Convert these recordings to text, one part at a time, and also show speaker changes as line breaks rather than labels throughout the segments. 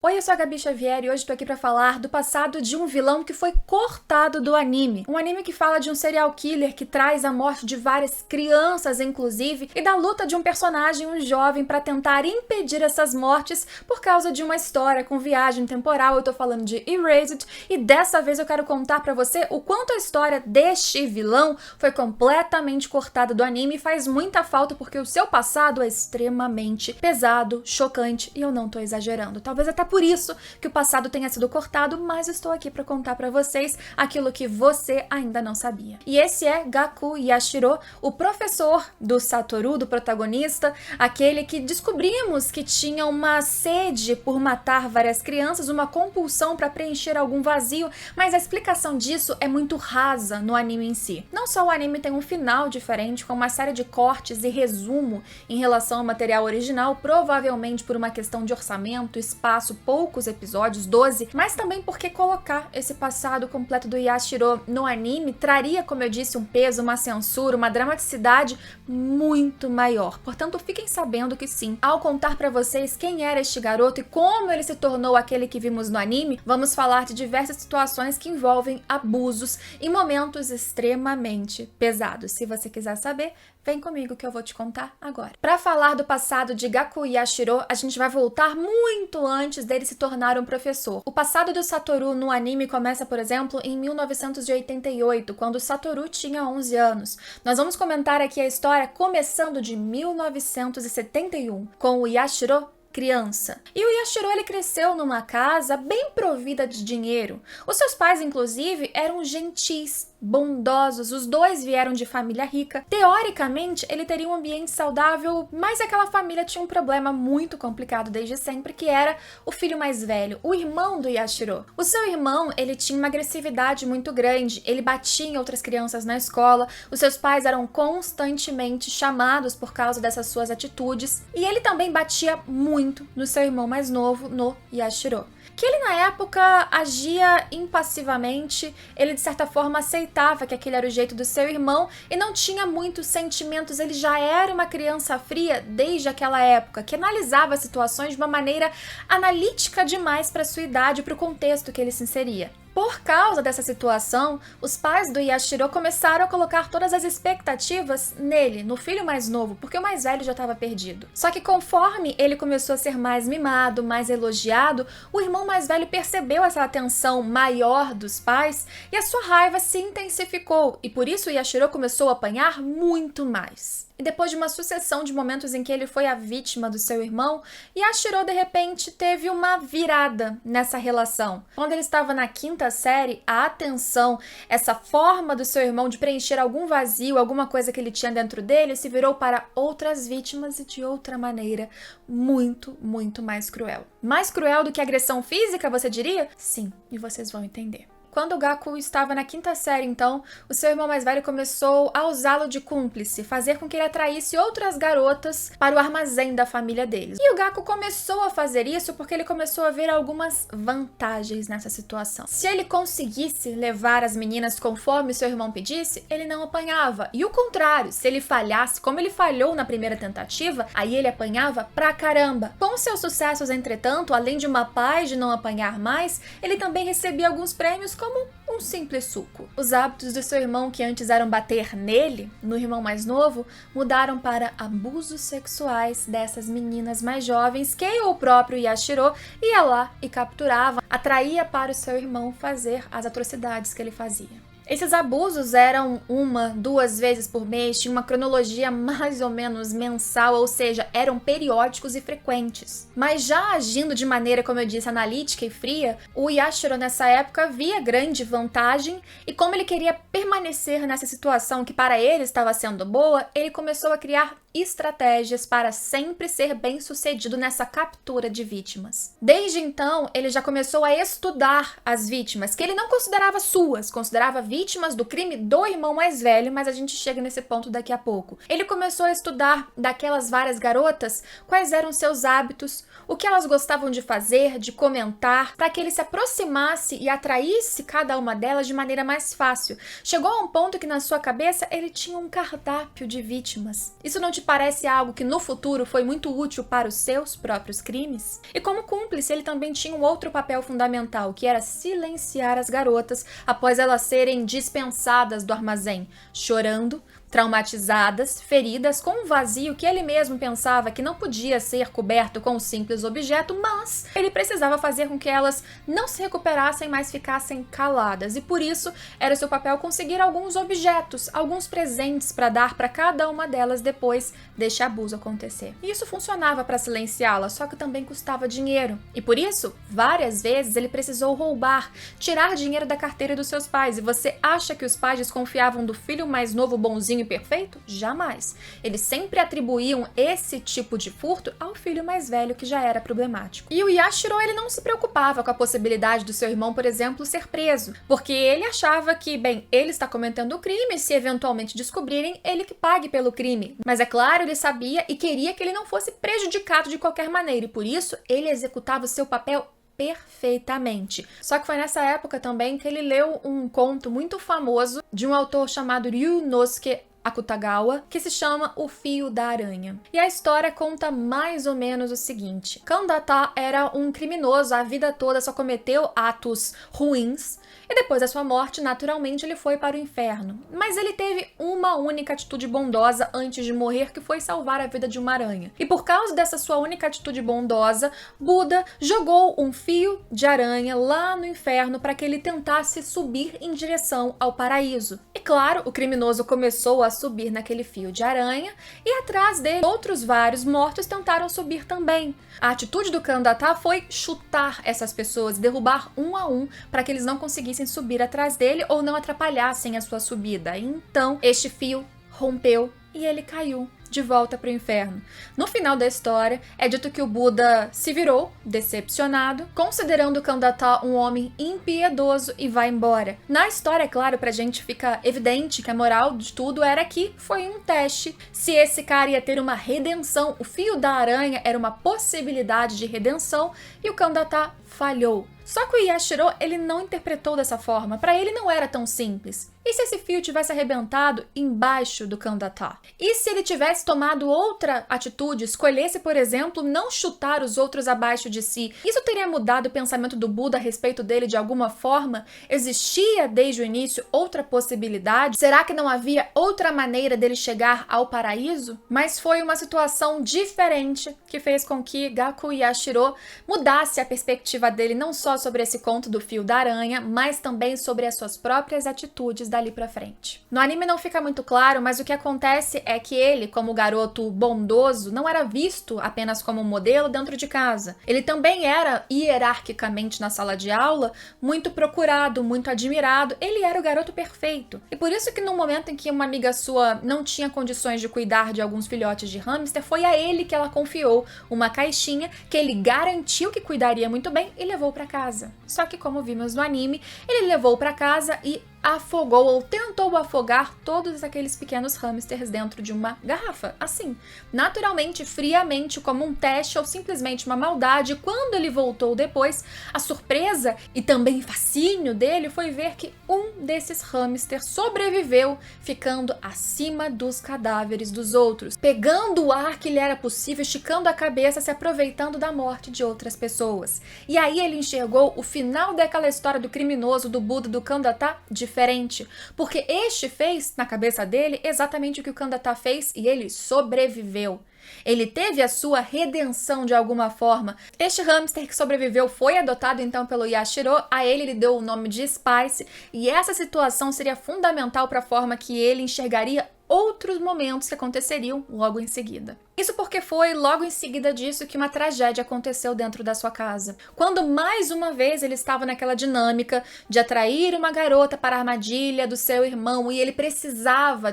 Oi, eu sou a Gabi Xavier e hoje tô aqui pra falar do passado de um vilão que foi cortado do anime. Um anime que fala de um serial killer que traz a morte de várias crianças, inclusive, e da luta de um personagem, um jovem, pra tentar impedir essas mortes por causa de uma história com viagem temporal. Eu tô falando de Erased e dessa vez eu quero contar pra você o quanto a história deste vilão foi completamente cortada do anime e faz muita falta porque o seu passado é extremamente pesado, chocante e eu não tô exagerando. Talvez até por isso que o passado tenha sido cortado, mas estou aqui para contar para vocês aquilo que você ainda não sabia. E esse é Gaku Yashiro, o professor do Satoru, do protagonista, aquele que descobrimos que tinha uma sede por matar várias crianças, uma compulsão para preencher algum vazio, mas a explicação disso é muito rasa no anime em si. Não só o anime tem um final diferente, com uma série de cortes e resumo em relação ao material original, provavelmente por uma questão de orçamento, espaço, poucos episódios, 12, mas também porque colocar esse passado completo do Yashiro no anime traria, como eu disse, um peso, uma censura, uma dramaticidade muito maior. Portanto, fiquem sabendo que sim, ao contar pra vocês quem era este garoto e como ele se tornou aquele que vimos no anime, vamos falar de diversas situações que envolvem abusos e momentos extremamente pesados. Se você quiser saber, vem comigo que eu vou te contar agora. Para falar do passado de Gaku Yashiro, a gente vai voltar muito antes dele se tornar um professor. O passado do Satoru no anime começa, por exemplo, em 1988, quando Satoru tinha 11 anos. Nós vamos comentar aqui a história começando de 1971, com o Yashiro criança. E o Yashiro, ele cresceu numa casa bem provida de dinheiro. Os seus pais, inclusive, eram gentis, bondosos, os dois vieram de família rica. Teoricamente, ele teria um ambiente saudável, mas aquela família tinha um problema muito complicado desde sempre, que era o filho mais velho, o irmão do Yashiro. O seu irmão, ele tinha uma agressividade muito grande, ele batia em outras crianças na escola, os seus pais eram constantemente chamados por causa dessas suas atitudes, e ele também batia muito no seu irmão mais novo, no Yashiro. Que ele na época agia impassivamente, ele de certa forma aceitava que aquele era o jeito do seu irmão e não tinha muitos sentimentos, ele já era uma criança fria desde aquela época, que analisava as situações de uma maneira analítica demais para sua idade e para o contexto que ele se inseria. Por causa dessa situação, os pais do Yashiro começaram a colocar todas as expectativas nele, no filho mais novo, porque o mais velho já estava perdido. Só que conforme ele começou a ser mais mimado, mais elogiado, o irmão mais velho percebeu essa atenção maior dos pais e a sua raiva se intensificou, e por isso o Yashiro começou a apanhar muito mais. E depois de uma sucessão de momentos em que ele foi a vítima do seu irmão, Yashiro de repente teve uma virada nessa relação. Quando ele estava na quinta série, a atenção, essa forma do seu irmão de preencher algum vazio, alguma coisa que ele tinha dentro dele, se virou para outras vítimas e de outra maneira muito, muito mais cruel. Mais cruel do que agressão física, você diria? Sim, e vocês vão entender. Quando o Gaku estava na quinta série, então, o seu irmão mais velho começou a usá-lo de cúmplice, fazer com que ele atraísse outras garotas para o armazém da família deles. E o Gaku começou a fazer isso porque ele começou a ver algumas vantagens nessa situação. Se ele conseguisse levar as meninas conforme seu irmão pedisse, ele não apanhava. E o contrário, se ele falhasse, como ele falhou na primeira tentativa, aí ele apanhava pra caramba. Com seus sucessos, entretanto, além de uma paz de não apanhar mais, ele também recebia alguns prêmios como um simples suco. Os hábitos do seu irmão, que antes eram bater nele, no irmão mais novo, mudaram para abusos sexuais dessas meninas mais jovens que o próprio Yashiro ia lá e capturava, atraía para o seu irmão fazer as atrocidades que ele fazia. Esses abusos eram uma, duas vezes por mês, tinha uma cronologia mais ou menos mensal, ou seja, eram periódicos e frequentes. Mas já agindo de maneira, como eu disse, analítica e fria, o Yashiro nessa época via grande vantagem e como ele queria permanecer nessa situação que para ele estava sendo boa, ele começou a criar estratégias para sempre ser bem-sucedido nessa captura de vítimas. Desde então, ele já começou a estudar as vítimas, que ele não considerava suas, considerava vítimas do crime do irmão mais velho, mas a gente chega nesse ponto daqui a pouco. Ele começou a estudar daquelas várias garotas quais eram seus hábitos, o que elas gostavam de fazer, de comentar, para que ele se aproximasse e atraísse cada uma delas de maneira mais fácil. Chegou a um ponto que na sua cabeça ele tinha um cardápio de vítimas. Isso não te te parece algo que no futuro foi muito útil para os seus próprios crimes? E como cúmplice, ele também tinha um outro papel fundamental, que era silenciar as garotas após elas serem dispensadas do armazém, chorando, traumatizadas, feridas, com um vazio que ele mesmo pensava que não podia ser coberto com um simples objeto, mas ele precisava fazer com que elas não se recuperassem, mas ficassem caladas. E por isso era seu papel conseguir alguns objetos, alguns presentes para dar para cada uma delas depois deste abuso acontecer. E isso funcionava para silenciá-la, só que também custava dinheiro. E por isso, várias vezes ele precisou roubar, tirar dinheiro da carteira dos seus pais. E você acha que os pais desconfiavam do filho mais novo, bonzinho e perfeito? Jamais. Eles sempre atribuíam esse tipo de furto ao filho mais velho, que já era problemático. E o Yashiro, ele não se preocupava com a possibilidade do seu irmão, por exemplo, ser preso, porque ele achava que, bem, ele está cometendo o crime, se eventualmente descobrirem, ele que pague pelo crime. Mas é claro, ele sabia e queria que ele não fosse prejudicado de qualquer maneira, e por isso ele executava o seu papel perfeitamente. Só que foi nessa época também que ele leu um conto muito famoso de um autor chamado Ryunosuke Akutagawa, que se chama O Fio da Aranha. E a história conta mais ou menos o seguinte: Kandata era um criminoso, a vida toda só cometeu atos ruins, e depois da sua morte, naturalmente, ele foi para o inferno. Mas ele teve uma única atitude bondosa antes de morrer, que foi salvar a vida de uma aranha. E por causa dessa sua única atitude bondosa, Buda jogou um fio de aranha lá no inferno para que ele tentasse subir em direção ao paraíso. E claro, o criminoso começou a subir naquele fio de aranha, e atrás dele, outros vários mortos tentaram subir também. A atitude do Kandata foi chutar essas pessoas, derrubar um a um, para que eles não conseguissem subir atrás dele ou não atrapalhassem a sua subida. Então, este fio rompeu e ele caiu de volta para o inferno. No final da história, é dito que o Buda se virou, decepcionado, considerando o Kandata um homem impiedoso, e vai embora. Na história, é claro, pra gente fica evidente que a moral de tudo era que foi um teste. Se esse cara ia ter uma redenção, o fio da aranha era uma possibilidade de redenção, e o Kandata falhou. Só que o Yashiro, ele não interpretou dessa forma. Para ele não era tão simples. E se esse fio tivesse arrebentado embaixo do Kandata? E se ele tivesse tomado outra atitude, escolhesse, por exemplo, não chutar os outros abaixo de si? Isso teria mudado o pensamento do Buda a respeito dele de alguma forma? Existia desde o início outra possibilidade? Será que não havia outra maneira dele chegar ao paraíso? Mas foi uma situação diferente que fez com que Gaku Yashiro mudasse a perspectiva dele, não só sobre esse conto do fio da aranha, mas também sobre as suas próprias atitudes dali pra frente. No anime não fica muito claro, mas o que acontece é que ele, como garoto bondoso, não era visto apenas como um modelo dentro de casa. Ele também era, hierarquicamente na sala de aula, muito procurado, muito admirado. Ele era o garoto perfeito. E por isso que no momento em que uma amiga sua não tinha condições de cuidar de alguns filhotes de hamster, foi a ele que ela confiou uma caixinha que ele garantiu que cuidaria muito bem e levou pra casa. Só que, como vimos no anime, ele levou para casa e afogou ou tentou afogar todos aqueles pequenos hamsters dentro de uma garrafa, assim, naturalmente, friamente, como um teste ou simplesmente uma maldade. Quando ele voltou depois, a surpresa e também fascínio dele foi ver que um desses hamsters sobreviveu, ficando acima dos cadáveres dos outros, pegando o ar que lhe era possível, esticando a cabeça, se aproveitando da morte de outras pessoas. E aí ele enxergou o final daquela história do criminoso, do Buda, do Kandata, diferente, porque este fez na cabeça dele exatamente o que o Kandata fez e ele sobreviveu. Ele teve a sua redenção de alguma forma. Este hamster que sobreviveu foi adotado então pelo Yashiro, a ele deu o nome de Spice, e essa situação seria fundamental para a forma que ele enxergaria outros momentos que aconteceriam logo em seguida. Isso porque foi logo em seguida disso que uma tragédia aconteceu dentro da sua casa. Quando mais uma vez ele estava naquela dinâmica de atrair uma garota para a armadilha do seu irmão, e ele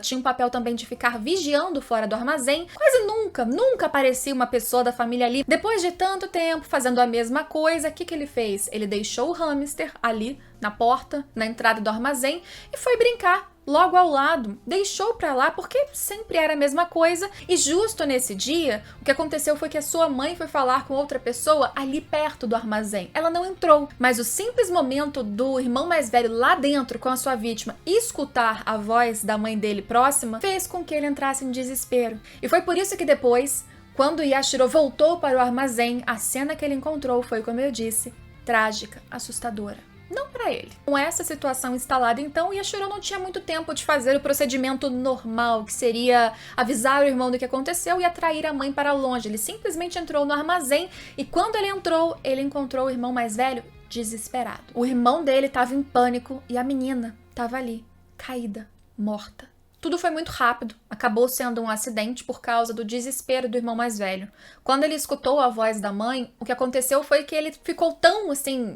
tinha um papel também de ficar vigiando fora do armazém, quase nunca aparecia uma pessoa da família ali. Depois de tanto tempo fazendo a mesma coisa, o que ele fez? Ele deixou o hamster ali na porta, na entrada do armazém, e foi brincar logo ao lado, deixou pra lá porque sempre era a mesma coisa, e justo nesse dia, o que aconteceu foi que a sua mãe foi falar com outra pessoa ali perto do armazém. Ela não entrou, mas o simples momento do irmão mais velho lá dentro com a sua vítima escutar a voz da mãe dele próxima fez com que ele entrasse em desespero. E foi por isso que depois, quando Yashiro voltou para o armazém, a cena que ele encontrou foi, como eu disse, trágica, assustadora. Não para ele. Com essa situação instalada, então, Yashiro não tinha muito tempo de fazer o procedimento normal, que seria avisar o irmão do que aconteceu e atrair a mãe para longe. Ele simplesmente entrou no armazém e quando ele entrou, ele encontrou o irmão mais velho desesperado. O irmão dele estava em pânico e a menina estava ali, caída, morta. Tudo foi muito rápido, acabou sendo um acidente por causa do desespero do irmão mais velho. Quando ele escutou a voz da mãe, o que aconteceu foi que ele ficou tão,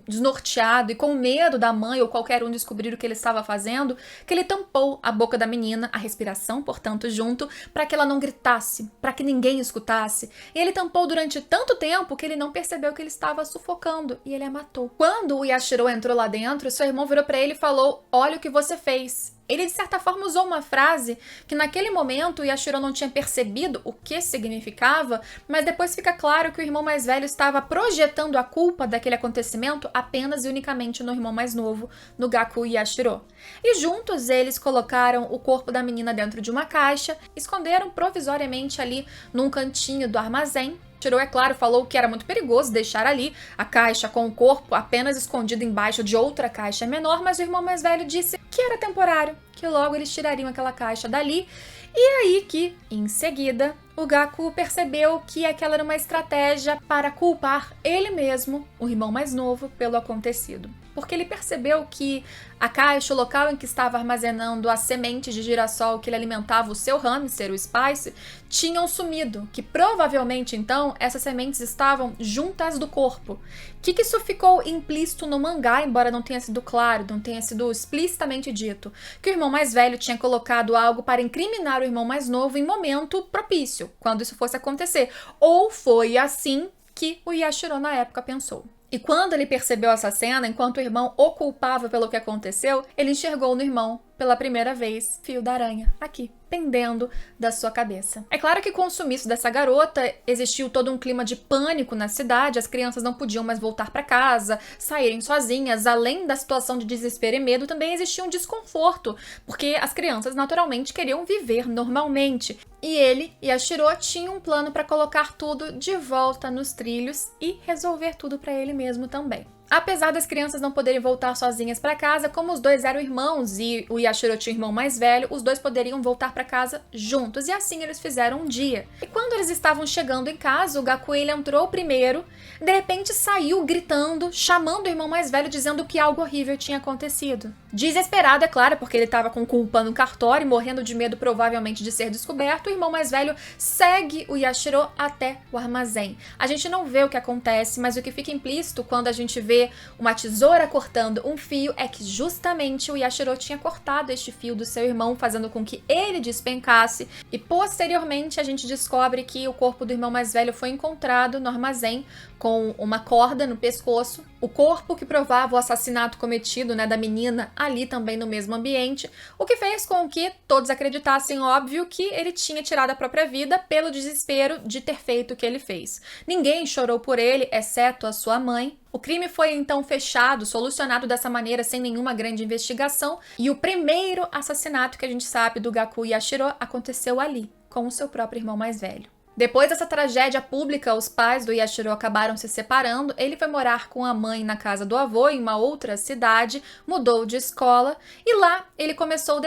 desnorteado e com medo da mãe ou qualquer um descobrir o que ele estava fazendo, que ele tampou a boca da menina, a respiração, portanto, junto, para que ela não gritasse, para que ninguém escutasse. E ele tampou durante tanto tempo que ele não percebeu que ele estava sufocando e ele a matou. Quando o Yashiro entrou lá dentro, seu irmão virou para ele e falou: "Olha o que você fez." Ele, de certa forma, usou uma frase que naquele momento Yashiro não tinha percebido o que significava, mas depois fica claro que o irmão mais velho estava projetando a culpa daquele acontecimento apenas e unicamente no irmão mais novo, no Gaku Yashiro. E juntos eles colocaram o corpo da menina dentro de uma caixa, esconderam provisoriamente ali num cantinho do armazém. Yashiro, é claro, falou que era muito perigoso deixar ali a caixa com o corpo apenas escondido embaixo de outra caixa menor, mas o irmão mais velho disse que era temporário, que logo eles tirariam aquela caixa dali. E aí que, em seguida, o Gaku percebeu que aquela era uma estratégia para culpar ele mesmo, o irmão mais novo, pelo acontecido. Porque ele percebeu que a caixa, o local em que estava armazenando as sementes de girassol que ele alimentava o seu hamster, o Spice, tinham sumido, que provavelmente, então, essas sementes estavam juntas do corpo. O que isso ficou implícito no mangá, embora não tenha sido claro, não tenha sido explicitamente dito, que o irmão mais velho tinha colocado algo para incriminar o irmão mais novo em momento propício, quando isso fosse acontecer. Ou foi assim que o Yashiro na época pensou. E quando ele percebeu essa cena, enquanto o irmão o culpava pelo que aconteceu, ele enxergou no irmão, pela primeira vez, fio da aranha, aqui, pendendo da sua cabeça. É claro que com o sumiço dessa garota, existiu todo um clima de pânico na cidade, as crianças não podiam mais voltar para casa, saírem sozinhas, além da situação de desespero e medo, também existia um desconforto, porque as crianças naturalmente queriam viver normalmente. E ele e a Shiro tinham um plano para colocar tudo de volta nos trilhos e resolver tudo para ele mesmo também. Apesar das crianças não poderem voltar sozinhas para casa, como os dois eram irmãos e o Yashiro tinha um irmão mais velho, os dois poderiam voltar para casa juntos, e assim eles fizeram um dia. E quando eles estavam chegando em casa, o Gaku ele entrou primeiro, de repente saiu gritando, chamando o irmão mais velho, dizendo que algo horrível tinha acontecido. Desesperado, é claro, porque ele estava com culpa no cartório, morrendo de medo provavelmente de ser descoberto, o irmão mais velho segue o Yashiro até o armazém. A gente não vê o que acontece, mas o que fica implícito quando a gente vê uma tesoura cortando um fio é que justamente o Yashiro tinha cortado este fio do seu irmão, fazendo com que ele despencasse, e posteriormente a gente descobre que o corpo do irmão mais velho foi encontrado no armazém com uma corda no pescoço, o corpo que provava o assassinato cometido, da menina ali também no mesmo ambiente, o que fez com que todos acreditassem, óbvio, que ele tinha tirado a própria vida pelo desespero de ter feito o que ele fez. Ninguém chorou por ele, exceto a sua mãe. O crime foi então fechado, solucionado dessa maneira, sem nenhuma grande investigação, e o primeiro assassinato que a gente sabe do Gaku Yashiro aconteceu ali, com o seu próprio irmão mais velho. Depois dessa tragédia pública, os pais do Yashiro acabaram se separando, ele foi morar com a mãe na casa do avô, em uma outra cidade, mudou de escola, e lá ele começou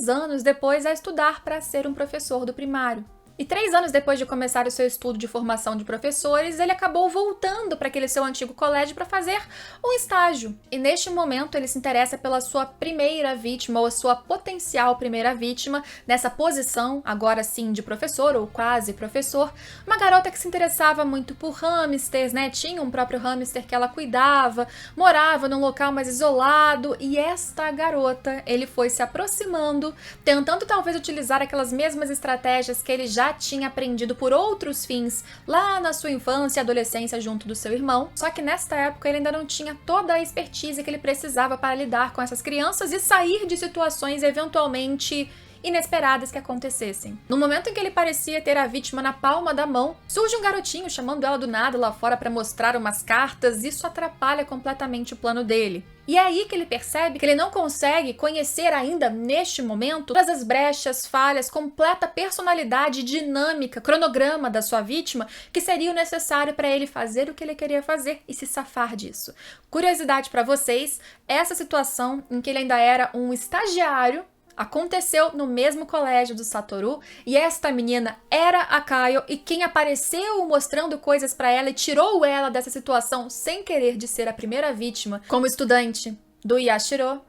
anos depois, a estudar para ser um professor do primário. E 3 anos depois de começar o seu estudo de formação de professores, ele acabou voltando para aquele seu antigo colégio para fazer um estágio. E neste momento ele se interessa pela sua primeira vítima, ou a sua potencial primeira vítima, nessa posição, agora sim, de professor, ou quase professor, uma garota que se interessava muito por hamsters, Tinha um próprio hamster que ela cuidava, morava num local mais isolado, e esta garota, ele foi se aproximando, tentando talvez utilizar aquelas mesmas estratégias que ele já já tinha aprendido por outros fins lá na sua infância e adolescência junto do seu irmão. Só que nesta época ele ainda não tinha toda a expertise que ele precisava para lidar com essas crianças e sair de situações eventualmente inesperadas que acontecessem. No momento em que ele parecia ter a vítima na palma da mão, surge um garotinho chamando ela do nada lá fora para mostrar umas cartas. Isso atrapalha completamente o plano dele. E é aí que ele percebe que ele não consegue conhecer ainda, neste momento, todas as brechas, falhas, completa personalidade, dinâmica, cronograma da sua vítima que seria o necessário para ele fazer o que ele queria fazer e se safar disso. Curiosidade para vocês, essa situação em que ele ainda era um estagiário aconteceu no mesmo colégio do Satoru, e esta menina era a Kaio, e quem apareceu mostrando coisas pra ela e tirou ela dessa situação sem querer de ser a primeira vítima como estudante do Yashiro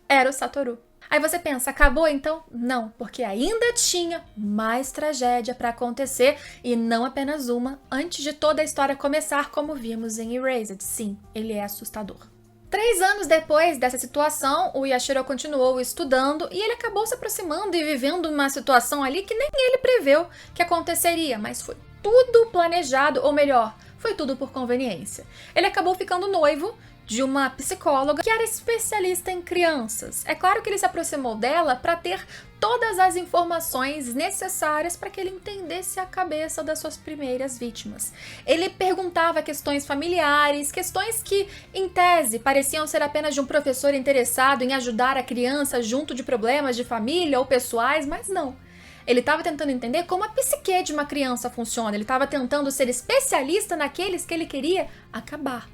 era o Satoru. Aí você pensa, acabou então? Não, porque ainda tinha mais tragédia pra acontecer, e não apenas uma, antes de toda a história começar, como vimos em Erased. Sim, ele é assustador. 3 anos depois dessa situação, o Yashiro continuou estudando e ele acabou se aproximando e vivendo uma situação ali que nem ele preveu que aconteceria, mas foi tudo planejado, ou melhor, foi tudo por conveniência. Ele acabou ficando noivo de uma psicóloga que era especialista em crianças. É claro que ele se aproximou dela para ter todas as informações necessárias para que ele entendesse a cabeça das suas primeiras vítimas. Ele perguntava questões familiares, questões que, em tese, pareciam ser apenas de um professor interessado em ajudar a criança junto de problemas de família ou pessoais, mas não. Ele estava tentando entender como a psique de uma criança funciona, ele estava tentando ser especialista naqueles que ele queria acabar.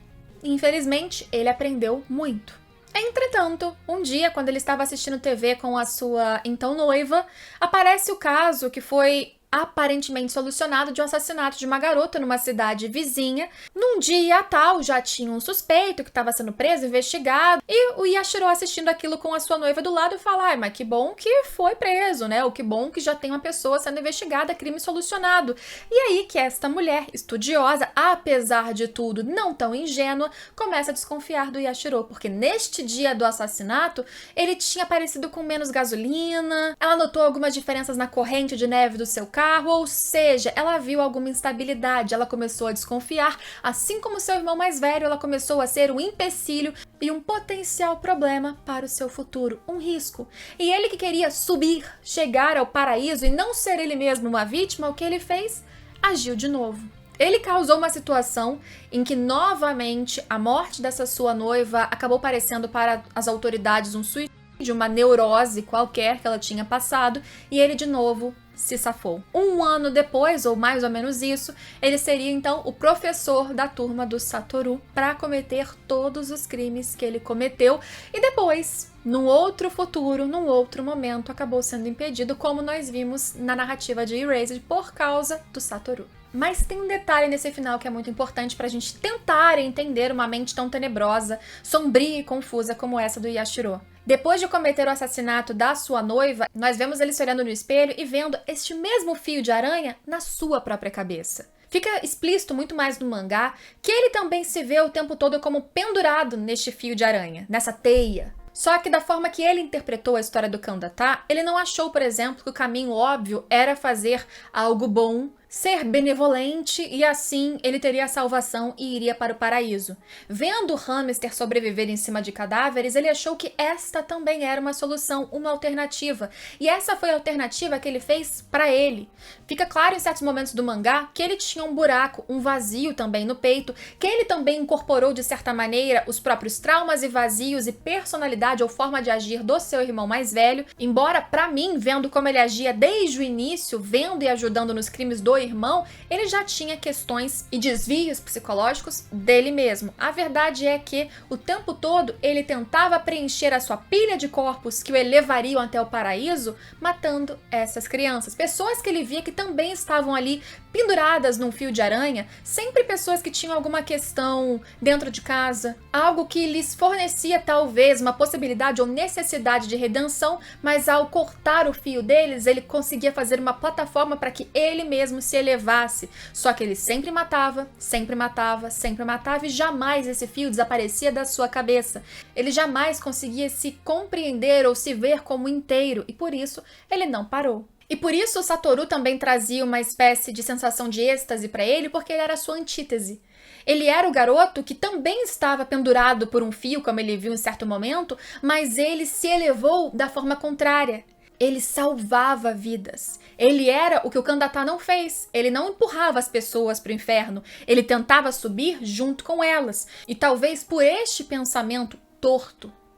Infelizmente, ele aprendeu muito. Entretanto, um dia, quando ele estava assistindo TV com a sua então noiva, aparece o caso que foi aparentemente solucionado de um assassinato de uma garota numa cidade vizinha. Num dia tal, já tinha um suspeito que estava sendo preso, investigado, e o Yashiro, assistindo aquilo com a sua noiva do lado, fala: ai, mas que bom que foi preso, né? O que bom que já tem uma pessoa sendo investigada, crime solucionado. E aí que esta mulher estudiosa, apesar de tudo não tão ingênua, começa a desconfiar do Yashiro, porque neste dia do assassinato, ele tinha aparecido com menos gasolina, ela notou algumas diferenças na corrente de neve do seu carro, ou seja, ela viu alguma instabilidade, ela começou a desconfiar, assim como seu irmão mais velho, ela começou a ser um empecilho e um potencial problema para o seu futuro, um risco. E ele que queria subir, chegar ao paraíso e não ser ele mesmo uma vítima, o que ele fez? Agiu de novo. Ele causou uma situação em que, novamente, a morte dessa sua noiva acabou parecendo para as autoridades um suicídio, uma neurose qualquer que ela tinha passado, e ele de novo se safou. 1 ano depois, ou mais ou menos isso, ele seria então o professor da turma do Satoru para cometer todos os crimes que ele cometeu, e depois, num outro futuro, num outro momento, acabou sendo impedido, como nós vimos na narrativa de Erased, por causa do Satoru. Mas tem um detalhe nesse final que é muito importante pra gente tentar entender uma mente tão tenebrosa, sombria e confusa como essa do Yashiro. Depois de cometer o assassinato da sua noiva, nós vemos ele se olhando no espelho e vendo este mesmo fio de aranha na sua própria cabeça. Fica explícito muito mais no mangá que ele também se vê o tempo todo como pendurado neste fio de aranha, nessa teia. Só que da forma que ele interpretou a história do Kandata, ele não achou, por exemplo, que o caminho óbvio era fazer algo bom, ser benevolente, e assim ele teria a salvação e iria para o paraíso. Vendo o hamster sobreviver em cima de cadáveres, ele achou que esta também era uma solução, uma alternativa. E essa foi a alternativa que ele fez para ele. Fica claro em certos momentos do mangá que ele tinha um buraco, um vazio também no peito, que ele também incorporou de certa maneira os próprios traumas e vazios e personalidade ou forma de agir do seu irmão mais velho. Embora, para mim, vendo como ele agia desde o início, vendo e ajudando nos crimes do irmão, ele já tinha questões e desvios psicológicos dele mesmo. A verdade é que o tempo todo ele tentava preencher a sua pilha de corpos que o elevariam até o paraíso, matando essas crianças. Pessoas que ele via que também estavam ali penduradas num fio de aranha, sempre pessoas que tinham alguma questão dentro de casa, algo que lhes fornecia talvez uma possibilidade ou necessidade de redenção, mas ao cortar o fio deles, ele conseguia fazer uma plataforma para que ele mesmo se elevasse. Só que ele sempre matava, sempre matava, sempre matava, e jamais esse fio desaparecia da sua cabeça. Ele jamais conseguia se compreender ou se ver como inteiro, e por isso ele não parou. E por isso o Satoru também trazia uma espécie de sensação de êxtase para ele, porque ele era a sua antítese. Ele era o garoto que também estava pendurado por um fio, como ele viu em certo momento, mas ele se elevou da forma contrária. Ele salvava vidas. Ele era o que o Kandata não fez. Ele não empurrava as pessoas para o inferno. Ele tentava subir junto com elas. E talvez por este pensamento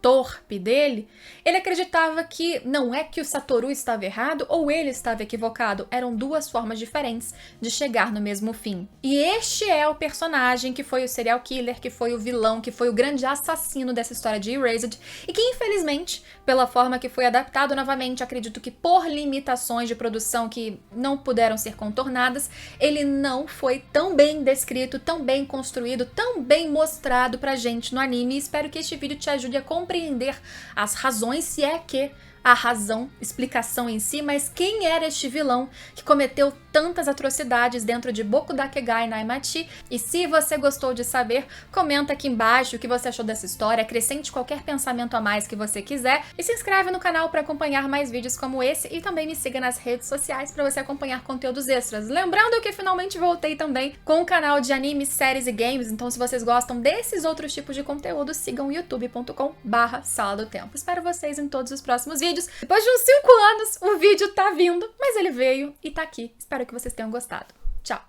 torpe dele, ele acreditava que não é que o Satoru estava errado ou ele estava equivocado, eram duas formas diferentes de chegar no mesmo fim. E este é o personagem que foi o serial killer, que foi o vilão, que foi o grande assassino dessa história de Erased, e que infelizmente, pela forma que foi adaptado novamente, acredito que por limitações de produção que não puderam ser contornadas, ele não foi tão bem descrito, tão bem construído, tão bem mostrado pra gente no anime, e espero que este vídeo te ajude a compreender as razões, se é que a razão, explicação em si, mas quem era este vilão que cometeu tantas atrocidades dentro de Bokudakegai Naimachi? E se você gostou de saber, comenta aqui embaixo o que você achou dessa história, acrescente qualquer pensamento a mais que você quiser e se inscreve no canal para acompanhar mais vídeos como esse e também me siga nas redes sociais para você acompanhar conteúdos extras. Lembrando que finalmente voltei também com o canal de animes, séries e games, então se vocês gostam desses outros tipos de conteúdo, sigam youtube.com/Sala do Tempo. Espero vocês em todos os próximos vídeos. Depois de uns 5 anos, o vídeo tá vindo, mas ele veio e tá aqui. Espero que vocês tenham gostado. Tchau!